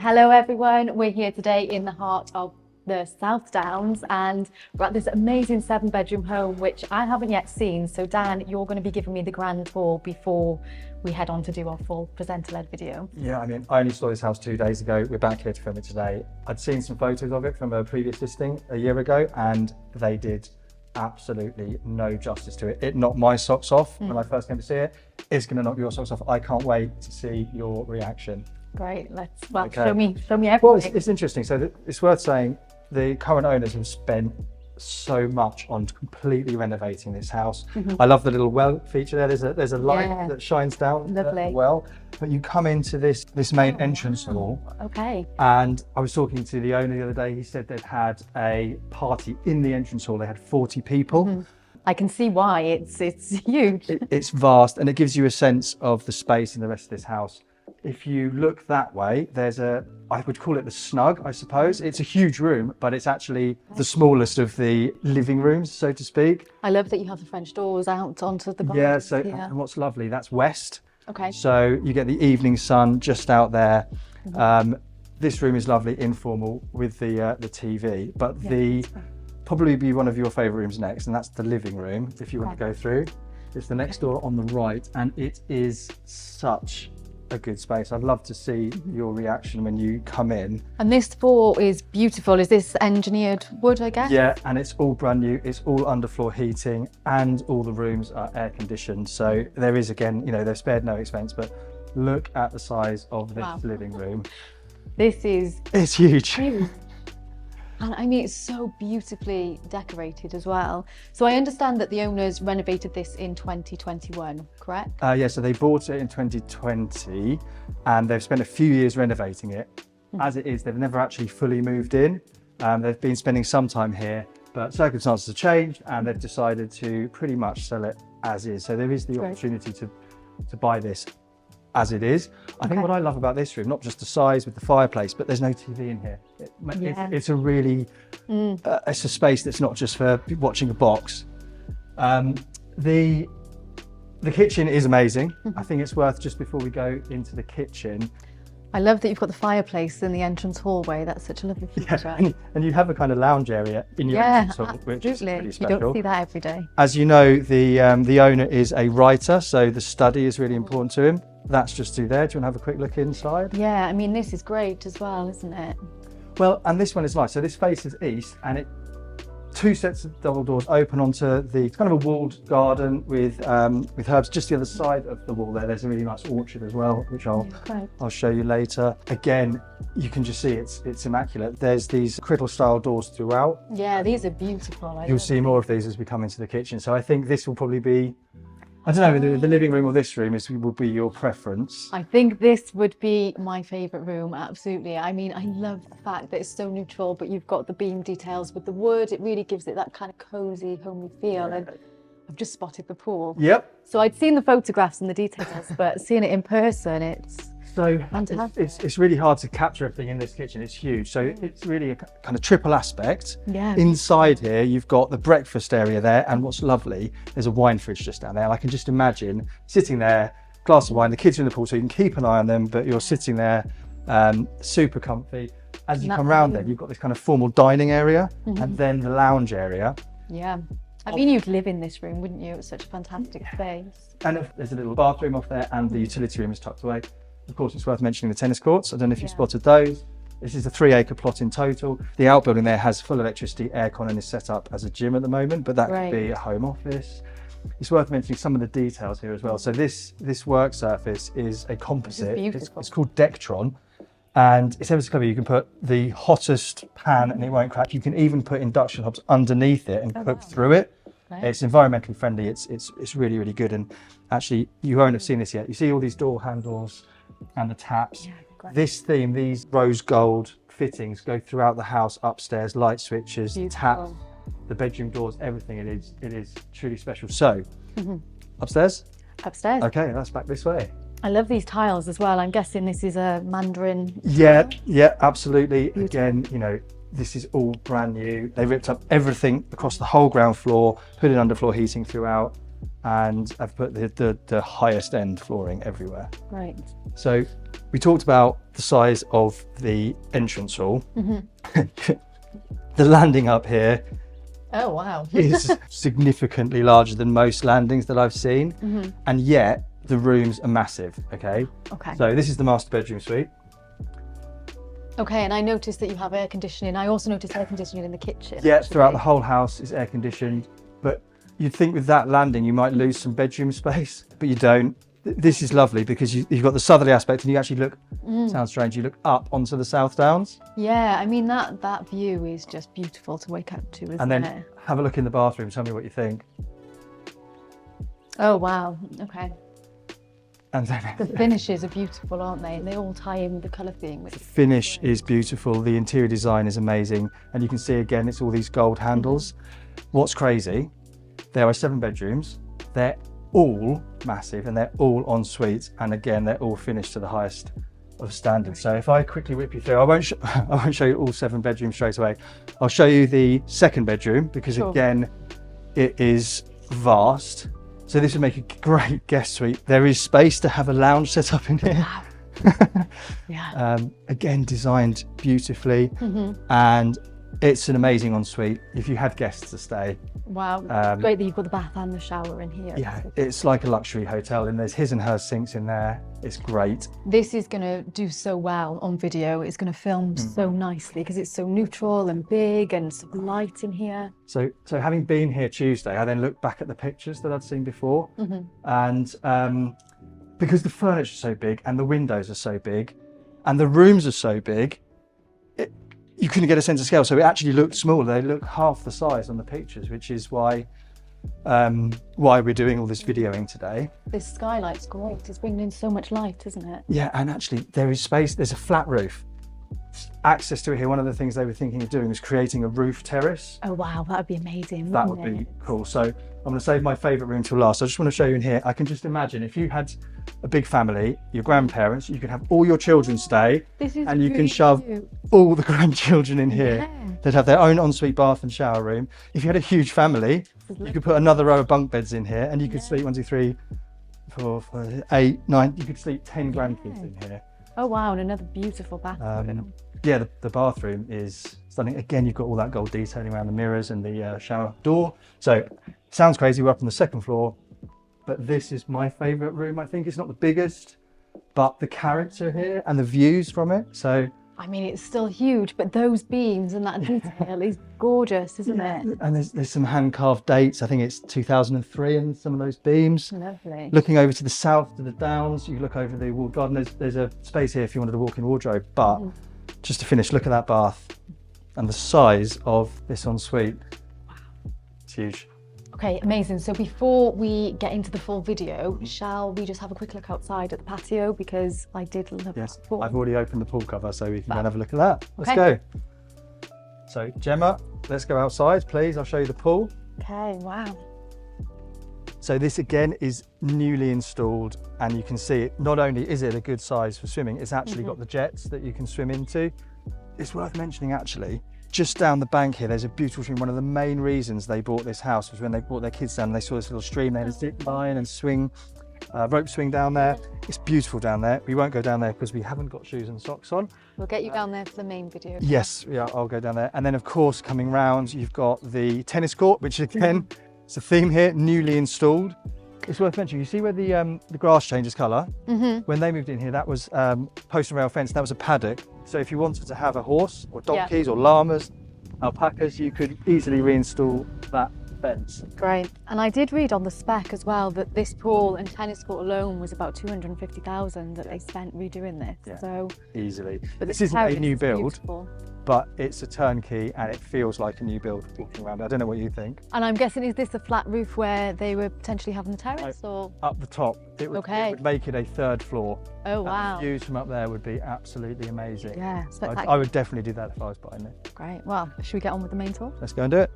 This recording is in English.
Hello everyone, we're here today in the heart of the South Downs and we're at this amazing 7-bedroom home which I haven't yet seen. So Dan, you're going to be giving me the grand tour before we head on to do our full presenter-led video. Yeah, I mean, I only saw this house 2 days ago. We're back here to film it today. I'd seen some photos of it from a previous listing a year ago and they did absolutely no justice to it. It knocked my socks off when I first came to see it. It's going to knock your socks off. I can't wait to see your reaction. Great, Okay. show me everything. Well, it's interesting. So it's worth saying the current owners have spent so much on completely renovating this house. I love the little well feature there. There's a light that shines down the well. But you come into this main entrance hall. Okay. And I was talking to the owner the other day. He said they'd had a party in the entrance hall. They had 40 people. I can see why. It's huge. It's vast, and it gives you a sense of the space in the rest of this house. If you look that way, there's I would call it the snug, I suppose. It's a huge room, but it's actually the smallest of the living rooms, so to speak. I love that you have the French doors out onto the garden. Yeah, so and what's lovely, that's west. Okay. So you get the evening sun just out there. This room is lovely, informal with the TV, but probably be one of your favourite rooms next, and that's the living room, if you want to go through. It's the next door on the right, and it is such a good space. I'd love to see your reaction when you come in. And this floor is beautiful. Is this engineered wood, I guess? Yeah, and it's all brand new. It's all underfloor heating and all the rooms are air conditioned. So there is, again, they've spared no expense, but look at the size of this living room. It's huge. And I mean, it's so beautifully decorated as well. So I understand that the owners renovated this in 2021, correct? Yeah, so they bought it in 2020 and they've spent a few years renovating it. As it is, they've never actually fully moved in. They've been spending some time here, but circumstances have changed and they've decided to pretty much sell it as is. So there is the opportunity to buy this as it is. I think what I love about this room, not just the size with the fireplace, but there's no TV in here. It's a really, it's a space that's not just for watching a box. The kitchen is amazing. I think it's worth, just before we go into the kitchen. I love that you've got the fireplace in the entrance hallway. That's such a lovely feature. Yeah, and you have a kind of lounge area in your entrance hall, which is pretty special. You don't see that every day. As you know, the owner is a writer, so the study is really important to him. That's just through there. Do you want to have a quick look inside? Yeah, I mean, this is great as well, isn't it? Well, and this one is nice. So this faces east, and 2 sets of double doors open onto the kind of a walled garden with herbs. Just the other side of the wall there's a really nice orchard as well, which I'll show you later. Again, you can just see it's immaculate. There's these cradle style doors throughout. Yeah, these are beautiful. You'll see more of these as we come into the kitchen. So I think this will probably be, I don't know, the living room or this room will be your preference. I think this would be my favourite room, absolutely. I mean, I love the fact that it's so neutral, but you've got the beam details with the wood. It really gives it that kind of cosy, homely feel. And I've just spotted the pool. Yep. So I'd seen the photographs and the details, but seeing it in person, it's fantastic. It's really hard to capture everything in this kitchen. It's huge. So it's really a kind of triple aspect. Yeah. Inside here, you've got the breakfast area there. And what's lovely, there's a wine fridge just down there. And I can just imagine sitting there, glass of wine, the kids are in the pool, so you can keep an eye on them, but you're sitting there, super comfy. As you come around there, you've got this kind of formal dining area and then the lounge area. Yeah. I mean, you'd live in this room, wouldn't you? It's such a fantastic space. And there's a little bathroom off there and the utility room is tucked away. Of course, it's worth mentioning the tennis courts. I don't know if you spotted those. This is a 3-acre plot in total. The outbuilding there has full electricity, aircon, and is set up as a gym at the moment, but that could be a home office. It's worth mentioning some of the details here as well. So this work surface is a composite. It's called Dectron, and it's ever so clever. You can put the hottest pan and it won't crack. You can even put induction hobs underneath it and cook through it. It's environmentally friendly. It's really, really good. And actually, you won't have seen this yet. You see all these door handles and the taps. This theme, these rose gold fittings go throughout the house, upstairs, light switches, taps, the bedroom doors, everything. It is truly special. So, upstairs? Upstairs. Okay, that's back this way. I love these tiles as well. I'm guessing this is a Mandarin. Yeah, absolutely. Again, this is all brand new. They ripped up everything across the whole ground floor, put in underfloor heating throughout, and I've put the highest end flooring everywhere. Right. So we talked about the size of the entrance hall. The landing up here Oh, wow. is significantly larger than most landings that I've seen. And yet the rooms are massive, okay? Okay. So this is the master bedroom suite. Okay, and I noticed that you have air conditioning. I also noticed air conditioning in the kitchen. Yeah, actually. throughout the whole house is air conditioned, but you'd think with that landing you might lose some bedroom space, but you don't. This is lovely because you've got the southerly aspect and you actually look, sounds strange, you look up onto the South Downs. Yeah, I mean, that view is just beautiful to wake up to, isn't And then it? have a look in the bathroom, tell me what you think. Oh, wow. Okay. And then The finishes are beautiful, aren't they? And they all tie in with the colour theme. the finish is beautiful, the interior design is amazing, and you can see again it's all these gold handles. What's crazy, there are 7 bedrooms, they're all massive and they're all en suite, and again they're all finished to the highest of standards. So if I quickly whip you through, I won't show you all 7 bedrooms straight away. I'll show you the second bedroom because again it is vast. So this would make a great guest suite. There is space to have a lounge set up in here. Wow. Yeah. Again, designed beautifully, and it's an amazing ensuite. If you had guests to stay, Wow. Great that you've got the bath and the shower in here. yeah, it's like a luxury hotel, and there's his and her sinks in there. It's great. This is going to do so well on video. It's going to film so nicely because it's so neutral and big and some light in here. So having been here Tuesday, I then looked back at the pictures that I'd seen before, and because the furniture's so big and the windows are so big and the rooms are so big, you couldn't get a sense of scale. So it actually looked smaller. They look half the size on the pictures, which is why we're doing all this videoing today. This skylight's great. It's bringing in so much light, isn't it? Yeah, and actually there is space. There's a flat roof. Access to it here. One of the things they were thinking of doing was creating a roof terrace. Oh, wow. That would be amazing. That would be cool. So I'm going to save my favourite room till last. I just want to show you in here. I can just imagine if you had a big family, your grandparents, you could have all your children stay, and you can shove all the grandchildren in here. Yeah. They'd have their own ensuite bath and shower room. If you had a huge family, you could put another row of bunk beds in here, and you could sleep 1, 2, 3, 4, 5, 8, 9. You could sleep 10 grandkids in here. Oh, wow. And another beautiful bathroom. Yeah, the bathroom is stunning. Again, you've got all that gold detailing around the mirrors and the shower door. So sounds crazy, we're up on the second floor, but this is my favourite room. I think it's not the biggest, but the character here and the views from it. So I mean, it's still huge, but those beams and that detail is gorgeous, isn't it? And there's some hand-carved dates. I think it's 2003 in some of those beams. Lovely. Looking over to the south, to the Downs, you look over the walled garden. There's a space here if you wanted a walk-in wardrobe, but just to finish, look at that bath and the size of this ensuite. Wow. It's huge. Okay, amazing. So before we get into the full video, shall we just have a quick look outside at the patio? Because I did love Yes, that pool. I've already opened the pool cover, so we can go and have a look at that. Let's Okay. go. So Gemma, let's go outside, please. I'll show you the pool. Okay, wow. So this again is newly installed, and you can see it. Not only is it a good size for swimming, it's actually got the jets that you can swim into. It's worth mentioning actually, just down the bank here, there's a beautiful stream. One of the main reasons they bought this house was when they brought their kids down and they saw this little stream. They had a zip line and swing, rope swing down there. It's beautiful down there. We won't go down there because we haven't got shoes and socks on. We'll get you down there for the main video. Yes, yeah, I'll go down there. And then of course, coming round, you've got the tennis court, which again, it's a theme here, newly installed. It's worth mentioning, you see where the grass changes colour? When they moved in here, that was post and rail fence, that was a paddock. So if you wanted to have a horse or donkeys or llamas, alpacas, you could easily reinstall that fence. Great. And I did read on the spec as well that this pool and tennis court alone was about 250,000 that they spent redoing this. Yeah. So Easily. but This the isn't a terrace new is build, beautiful. but it's a turnkey and it feels like a new build walking around. I don't know what you think. And I'm guessing, is this a flat roof where they were potentially having the terrace or? Up the top, it would make it a third floor. Oh, And wow. the views from up there would be absolutely amazing. Yeah, I spectacular. would definitely do that if I was buying it. Great. Well, should we get on with the main tour? Let's go and do it.